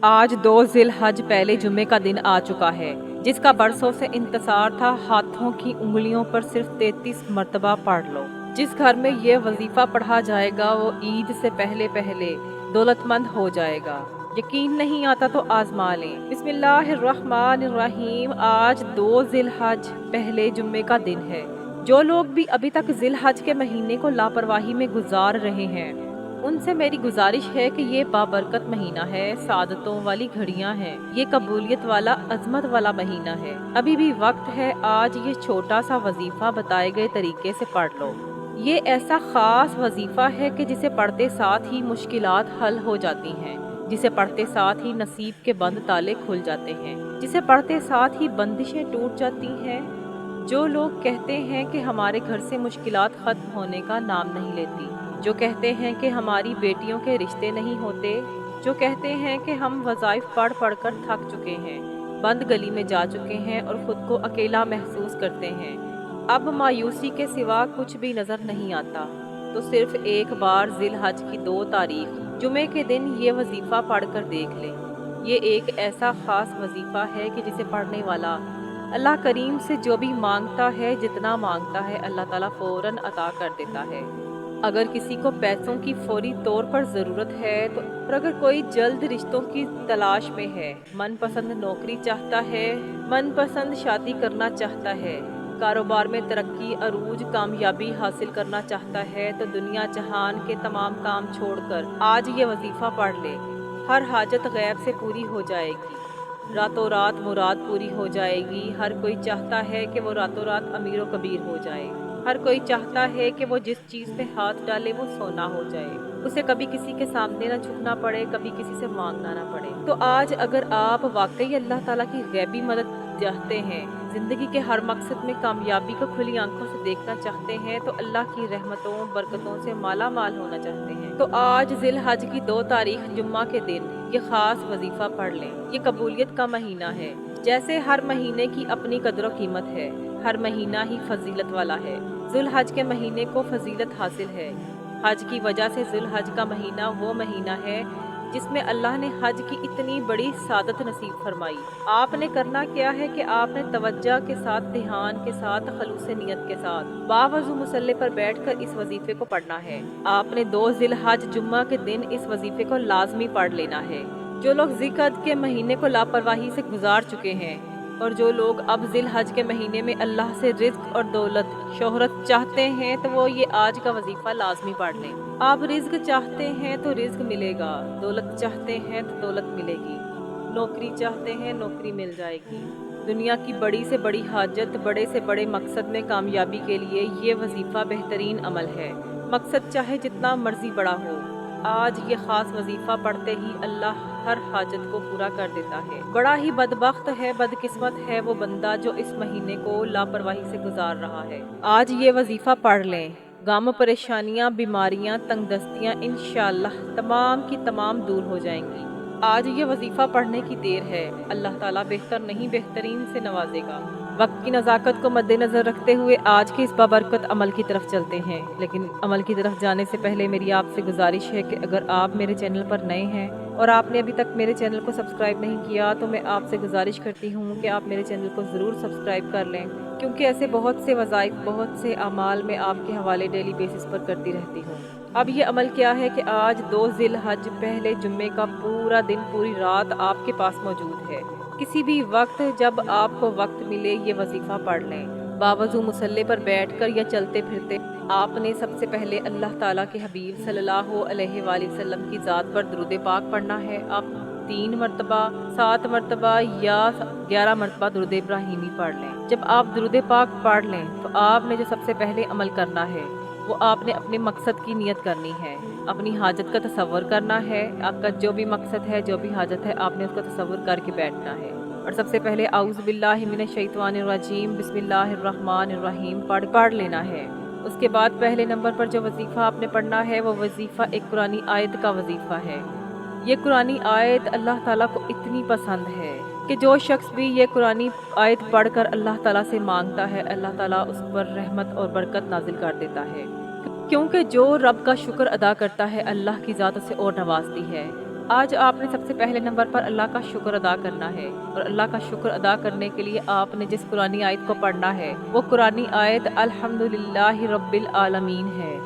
آج 2 ذی الحج پہلے جمعے کا دن آ چکا ہے، جس کا برسوں سے انتظار تھا۔ ہاتھوں کی انگلیوں پر صرف 33 مرتبہ پڑھ لو۔ جس گھر میں یہ وظیفہ پڑھا جائے گا وہ عید سے پہلے پہلے دولت مند ہو جائے گا۔ یقین نہیں آتا تو آزما لیں۔ بسم اللہ الرحمن الرحیم۔ آج 2 ذی الحج پہلے جمعے کا دن ہے۔ جو لوگ بھی ابھی تک ذی الحج کے مہینے کو لاپرواہی میں گزار رہے ہیں، ان سے میری گزارش ہے کہ یہ بابرکت مہینہ ہے، سعادتوں والی گھڑیاں ہیں، یہ قبولیت والا، عظمت والا مہینہ ہے۔ ابھی بھی وقت ہے، آج یہ چھوٹا سا وظیفہ بتائے گئے طریقے سے پڑھ لو۔ یہ ایسا خاص وظیفہ ہے کہ جسے پڑھتے ساتھ ہی مشکلات حل ہو جاتی ہیں، جسے پڑھتے ساتھ ہی نصیب کے بند تالے کھل جاتے ہیں، جسے پڑھتے ساتھ ہی بندشیں ٹوٹ جاتی ہیں۔ جو لوگ کہتے ہیں کہ ہمارے گھر سے مشکلات ختم ہونے کا نام نہیں لیتی، جو کہتے ہیں کہ ہماری بیٹیوں کے رشتے نہیں ہوتے، جو کہتے ہیں کہ ہم وظائف پڑھ پڑھ کر تھک چکے ہیں، بند گلی میں جا چکے ہیں اور خود کو اکیلا محسوس کرتے ہیں، اب مایوسی کے سوا کچھ بھی نظر نہیں آتا، تو صرف ایک بار ذی الحج کی 2 تاریخ جمعے کے دن یہ وظیفہ پڑھ کر دیکھ لیں۔ یہ ایک ایسا خاص وظیفہ ہے کہ جسے پڑھنے والا اللہ کریم سے جو بھی مانگتا ہے، جتنا مانگتا ہے، اللہ تعالیٰ فوراً عطا کر دیتا ہے۔ اگر کسی کو پیسوں کی فوری طور پر ضرورت ہے تو، اور اگر کوئی جلد رشتوں کی تلاش میں ہے، من پسند نوکری چاہتا ہے، من پسند شادی کرنا چاہتا ہے، کاروبار میں ترقی، عروج، کامیابی حاصل کرنا چاہتا ہے، تو دنیا جہان کے تمام کام چھوڑ کر آج یہ وظیفہ پڑھ لے۔ ہر حاجت غیب سے پوری ہو جائے گی، راتوں رات مراد پوری ہو جائے گی۔ ہر کوئی چاہتا ہے کہ وہ راتوں رات امیر و کبیر ہو جائے۔ ہر کوئی چاہتا ہے کہ وہ جس چیز پہ ہاتھ ڈالے وہ سونا ہو جائے، اسے کبھی کسی کے سامنے نہ جھکنا پڑے، کبھی کسی سے مانگنا نہ پڑے۔ تو آج اگر آپ واقعی اللہ تعالیٰ کی غیبی مدد چاہتے ہیں، زندگی کے ہر مقصد میں کامیابی کو کھلی آنکھوں سے دیکھنا چاہتے ہیں، تو اللہ کی رحمتوں برکتوں سے مالا مال ہونا چاہتے ہیں، تو آج ذی الحج کی 2 تاریخ جمعہ کے دن یہ خاص وظیفہ پڑھ لیں۔ یہ قبولیت کا مہینہ ہے۔ جیسے ہر مہینے کی اپنی قدر و قیمت ہے، ہر مہینہ ہی فضیلت والا ہے۔ ذی الحج کے مہینے کو فضیلت حاصل ہے۔ حج کی وجہ سے ذی الحج کا مہینہ وہ مہینہ ہے جس میں اللہ نے حج کی اتنی بڑی سعادت نصیب فرمائی۔ آپ نے کرنا کیا ہے کہ آپ نے توجہ کے ساتھ، دھیان کے ساتھ، خلوص نیت کے ساتھ باوضو مصلی پر بیٹھ کر اس وظیفے کو پڑھنا ہے۔ آپ نے 2 ذی الحج جمعہ کے دن اس وظیفے کو لازمی پڑھ لینا ہے۔ جو لوگ ذی الحج کے مہینے کو لاپرواہی سے گزار چکے ہیں، اور جو لوگ اب ذی الحج کے مہینے میں اللہ سے رزق اور دولت، شہرت چاہتے ہیں، تو وہ یہ آج کا وظیفہ لازمی پڑھ لیں۔ آپ رزق چاہتے ہیں تو رزق ملے گا، دولت چاہتے ہیں تو دولت ملے گی، نوکری چاہتے ہیں نوکری مل جائے گی۔ دنیا کی بڑی سے بڑی حاجت، بڑے سے بڑے مقصد میں کامیابی کے لیے یہ وظیفہ بہترین عمل ہے۔ مقصد چاہے جتنا مرضی بڑا ہو، آج یہ خاص وظیفہ پڑھتے ہی اللہ ہر حاجت کو پورا کر دیتا ہے۔ بڑا ہی بدبخت ہے، بدقسمت ہے وہ بندہ جو اس مہینے کو لاپرواہی سے گزار رہا ہے۔ آج یہ وظیفہ پڑھ لیں، غم، پریشانیاں، بیماریاں، تنگ دستیاں انشاءاللہ تمام کی تمام دور ہو جائیں گی۔ آج یہ وظیفہ پڑھنے کی دیر ہے، اللہ تعالیٰ بہتر نہیں بہترین سے نوازے گا۔ وقت کی نزاکت کو مد نظر رکھتے ہوئے آج کے اس بابرکت عمل کی طرف چلتے ہیں، لیکن عمل کی طرف جانے سے پہلے میری آپ سے گزارش ہے کہ اگر آپ میرے چینل پر نئے ہیں اور آپ نے ابھی تک میرے چینل کو سبسکرائب نہیں کیا، تو میں آپ سے گزارش کرتی ہوں کہ آپ میرے چینل کو ضرور سبسکرائب کر لیں، کیونکہ ایسے بہت سے وظائف، بہت سے اعمال میں آپ کے حوالے ڈیلی بیسس پر کرتی رہتی ہوں۔ اب یہ عمل کیا ہے کہ آج 2 ذی الحج پہلے جمعے کا پورا دن، پوری رات آپ کے پاس موجود ہے۔ کسی بھی وقت جب آپ کو وقت ملے یہ وظیفہ پڑھ لیں۔ باوضو مصلی پر بیٹھ کر یا چلتے پھرتے آپ نے سب سے پہلے اللہ تعالیٰ کے حبیب صلی اللہ علیہ وآلہ وسلم کی ذات پر درود پاک پڑھنا ہے۔ آپ 3 مرتبہ، 7 مرتبہ یا 11 مرتبہ درود ابراہیمی پڑھ لیں۔ جب آپ درود پاک پڑھ لیں تو آپ نے جو سب سے پہلے عمل کرنا ہے وہ آپ نے اپنے مقصد کی نیت کرنی ہے، اپنی حاجت کا تصور کرنا ہے۔ آپ کا جو بھی مقصد ہے، جو بھی حاجت ہے، آپ نے اس کا تصور کر کے بیٹھنا ہے، اور سب سے پہلے اعوذ باللہ من الشیطان الرجیم بسم اللہ الرحمن الرحیم پڑھ لینا ہے۔ اس کے بعد پہلے نمبر پر جو وظیفہ آپ نے پڑھنا ہے وہ وظیفہ ایک قرآنی آیت کا وظیفہ ہے۔ یہ قرآنی آیت اللہ تعالیٰ کو اتنی پسند ہے کہ جو شخص بھی یہ قرآنی آیت پڑھ کر اللہ تعالیٰ سے مانگتا ہے، اللہ تعالیٰ اس پر رحمت اور برکت نازل کر دیتا ہے، کیونکہ جو رب کا شکر ادا کرتا ہے اللہ کی ذات اسے اور نوازتی ہے۔ آج آپ نے سب سے پہلے نمبر پر اللہ کا شکر ادا کرنا ہے، اور اللہ کا شکر ادا کرنے کے لیے آپ نے جس قرآنی آیت کو پڑھنا ہے وہ قرآنی آیت الحمدللہ رب العالمین ہے۔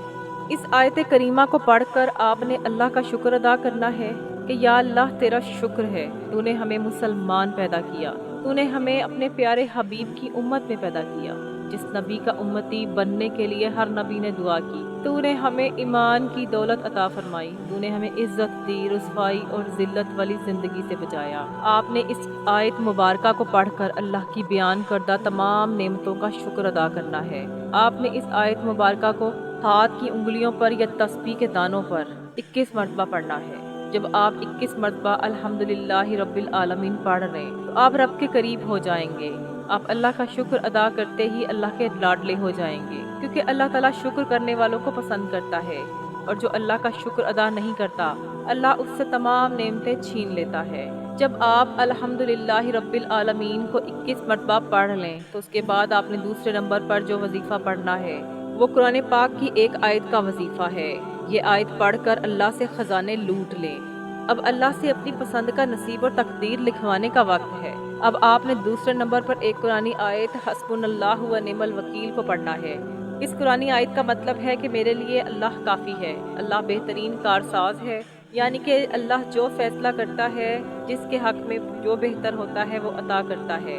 اس آیت کریمہ کو پڑھ کر آپ نے اللہ کا شکر ادا کرنا ہے کہ یا اللہ تیرا شکر ہے، تو نے ہمیں مسلمان پیدا کیا، تو نے ہمیں اپنے پیارے حبیب کی امت میں پیدا کیا، جس نبی کا امتی بننے کے لیے ہر نبی نے دعا کی۔ تو نے ہمیں ایمان کی دولت عطا فرمائی، تو نے ہمیں عزت دی، رسوائی اور ذلت والی زندگی سے بچایا۔ آپ نے اس آیت مبارکہ کو پڑھ کر اللہ کی بیان کردہ تمام نعمتوں کا شکر ادا کرنا ہے۔ آپ نے اس آیت مبارکہ کو ہاتھ کی انگلیوں پر یا تسبیح کے دانوں پر 21 مرتبہ پڑھنا ہے۔ جب آپ 21 مرتبہ الحمدللہ رب العالمین پڑھ رہے ہیں تو آپ رب کے قریب ہو جائیں گے۔ آپ اللہ کا شکر ادا کرتے ہی اللہ کے لاڈلے ہو جائیں گے، کیونکہ اللہ تعالیٰ شکر کرنے والوں کو پسند کرتا ہے، اور جو اللہ کا شکر ادا نہیں کرتا اللہ اس سے تمام نعمتیں چھین لیتا ہے۔ جب آپ الحمدللہ رب العالمین کو 21 مرتبہ پڑھ لیں تو اس کے بعد آپ نے دوسرے نمبر پر جو وظیفہ پڑھنا ہے وہ قرآن پاک کی ایک آیت کا وظیفہ ہے۔ یہ آیت پڑھ کر اللہ سے خزانے لوٹ لیں۔ اب اللہ سے اپنی پسند کا نصیب اور تقدیر لکھوانے کا وقت ہے۔ اب آپ نے دوسرے نمبر پر ایک قرآنی آیت حسبنا اللہ و نعم الوکیل کو پڑھنا ہے۔ اس قرآنی آیت کا مطلب ہے کہ میرے لیے اللہ کافی ہے، اللہ بہترین کارساز ہے، یعنی کہ اللہ جو فیصلہ کرتا ہے، جس کے حق میں جو بہتر ہوتا ہے وہ عطا کرتا ہے۔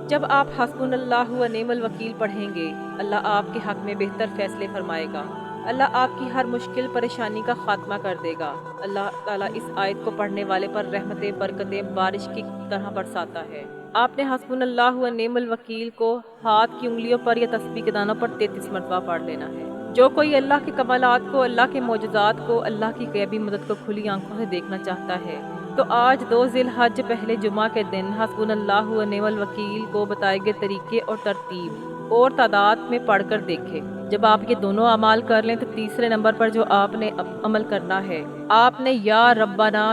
جب آپ حسبنا اللہ و نعم الوکیل پڑھیں گے اللہ آپ کے حق میں بہتر فیصلے فرمائے گا، اللہ آپ کی ہر مشکل پریشانی کا خاتمہ کر دے گا۔ اللہ تعالیٰ اس آیت کو پڑھنے والے پر رحمتیں برکتیں بارش کی طرح برساتا ہے۔ آپ نے حسبنا اللہ و نعم الوکیل کو ہاتھ کی انگلیوں پر یا تسبیح کے دانوں پر 33 مرتبہ پڑھ لینا ہے۔ جو کوئی اللہ کے کمالات کو، اللہ کے معجزات کو، اللہ کی غیبی مدد کو کھلی آنکھوں سے دیکھنا چاہتا ہے تو آج 2 ذی الحج پہلے جمعہ کے دن حسبنا اللہ و نعم الوکیل کو بتائے گئے طریقے اور ترتیب اور تعداد میں پڑھ کر دیکھے۔ جب آپ یہ دونوں اعمال کر لیں تو تیسرے نمبر پر جو آپ نے عمل کرنا ہے، آپ نے یا ربنا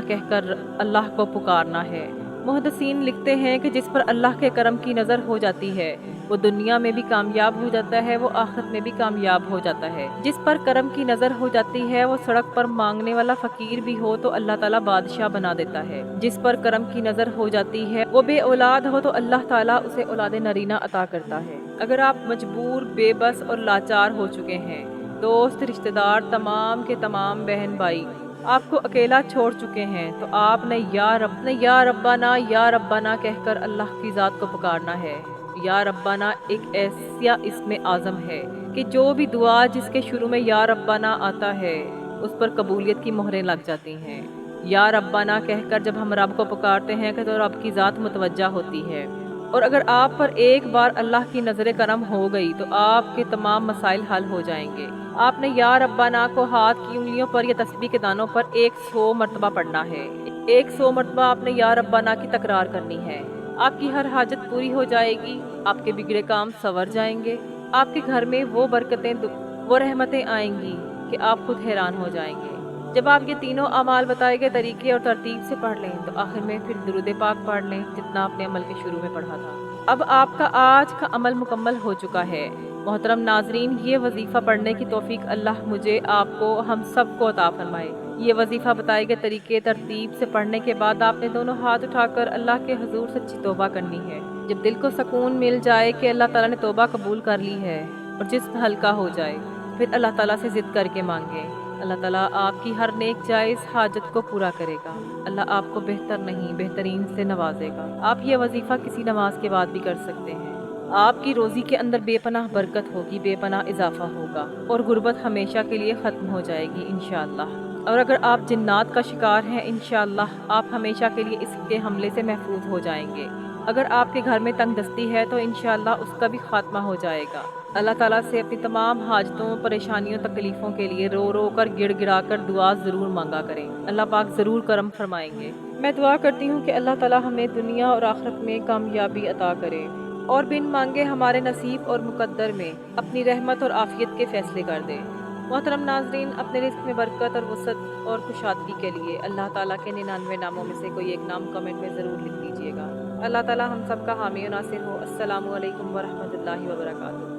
کہہ کر اللہ کو پکارنا ہے۔ محدثین لکھتے ہیں کہ جس پر اللہ کے کرم کی نظر ہو جاتی ہے وہ دنیا میں بھی کامیاب ہو جاتا ہے، وہ آخرت میں بھی کامیاب ہو جاتا ہے۔ جس پر کرم کی نظر ہو جاتی ہے وہ سڑک پر مانگنے والا فقیر بھی ہو تو اللہ تعالیٰ بادشاہ بنا دیتا ہے۔ جس پر کرم کی نظر ہو جاتی ہے وہ بے اولاد ہو تو اللہ تعالیٰ اسے اولاد نرینہ عطا کرتا ہے۔ اگر آپ مجبور، بے بس اور لاچار ہو چکے ہیں، دوست، رشتہ دار، تمام کے تمام بہن بھائی آپ کو اکیلا چھوڑ چکے ہیں تو آپ نے یا ربنا کہہ کر اللہ کی ذات کو پکارنا ہے۔ یا ربنا ایک ایسا اسم اعظم ہے کہ جو بھی دعا جس کے شروع میں یا ربنا آتا ہے اس پر قبولیت کی مہریں لگ جاتی ہیں۔ یا ربنا کہہ کر جب ہم رب کو پکارتے ہیں تو رب کی ذات متوجہ ہوتی ہے، اور اگر آپ پر ایک بار اللہ کی نظر کرم ہو گئی تو آپ کے تمام مسائل حل ہو جائیں گے۔ آپ نے یا ربنا کو ہاتھ کی انگلیوں پر یا تسبیح کے دانوں پر 100 مرتبہ پڑھنا ہے۔ 100 مرتبہ آپ نے یا ربنا کی تکرار کرنی ہے۔ آپ کی ہر حاجت پوری ہو جائے گی، آپ کے بگڑے کام سنور جائیں گے، آپ کے گھر میں وہ برکتیں وہ رحمتیں آئیں گی کہ آپ خود حیران ہو جائیں گے۔ جب آپ یہ تینوں اعمال بتائے گئے طریقے اور ترتیب سے پڑھ لیں تو آخر میں پھر درود پاک پڑھ لیں جتنا آپ نے عمل کے شروع میں پڑھا تھا۔ اب آپ کا آج کا عمل مکمل ہو چکا ہے۔ محترم ناظرین، یہ وظیفہ پڑھنے کی توفیق اللہ مجھے، آپ کو، ہم سب کو عطا فرمائے۔ یہ وظیفہ بتائے گئے طریقے ترتیب سے پڑھنے کے بعد آپ نے دونوں ہاتھ اٹھا کر اللہ کے حضور سچی توبہ کرنی ہے۔ جب دل کو سکون مل جائے کہ اللہ تعالیٰ نے توبہ قبول کر لی ہے اور جسم ہلکا ہو جائے، پھر اللہ تعالیٰ سے ضد کر کے مانگے۔ اللہ تعالیٰ آپ کی ہر نیک جائز حاجت کو پورا کرے گا۔ اللہ آپ کو بہتر نہیں بہترین سے نوازے گا۔ آپ یہ وظیفہ کسی نماز کے بعد بھی کر سکتے ہیں۔ آپ کی روزی کے اندر بے پناہ برکت ہوگی، بے پناہ اضافہ ہوگا اور غربت ہمیشہ کے لیے ختم ہو جائے گی انشاءاللہ۔ اور اگر آپ جنات کا شکار ہیں انشاءاللہ آپ ہمیشہ کے لیے اس کے حملے سے محفوظ ہو جائیں گے۔ اگر آپ کے گھر میں تنگ دستی ہے تو انشاءاللہ اس کا بھی خاتمہ ہو جائے گا۔ اللہ تعالیٰ سے اپنی تمام حاجتوں، پریشانیوں، تکلیفوں کے لیے رو رو کر، گڑ گڑا کر دعا ضرور مانگا کریں۔ اللہ پاک ضرور کرم فرمائیں گے۔ میں دعا کرتی ہوں کہ اللہ تعالیٰ ہمیں دنیا اور آخرت میں کامیابی عطا کرے اور بن مانگے ہمارے نصیب اور مقدر میں اپنی رحمت اور عافیت کے فیصلے کر دے۔ محترم ناظرین، اپنے رزق میں برکت اور وسعت اور کشادگی کے لیے اللہ تعالیٰ کے 99 ناموں میں سے کوئی ایک نام کمنٹ میں ضرور لکھ دیجیے گا۔ اللہ تعالیٰ ہم سب کا حامی و ناصر ہو۔ السلام علیکم ورحمۃ اللہ وبرکاتہ۔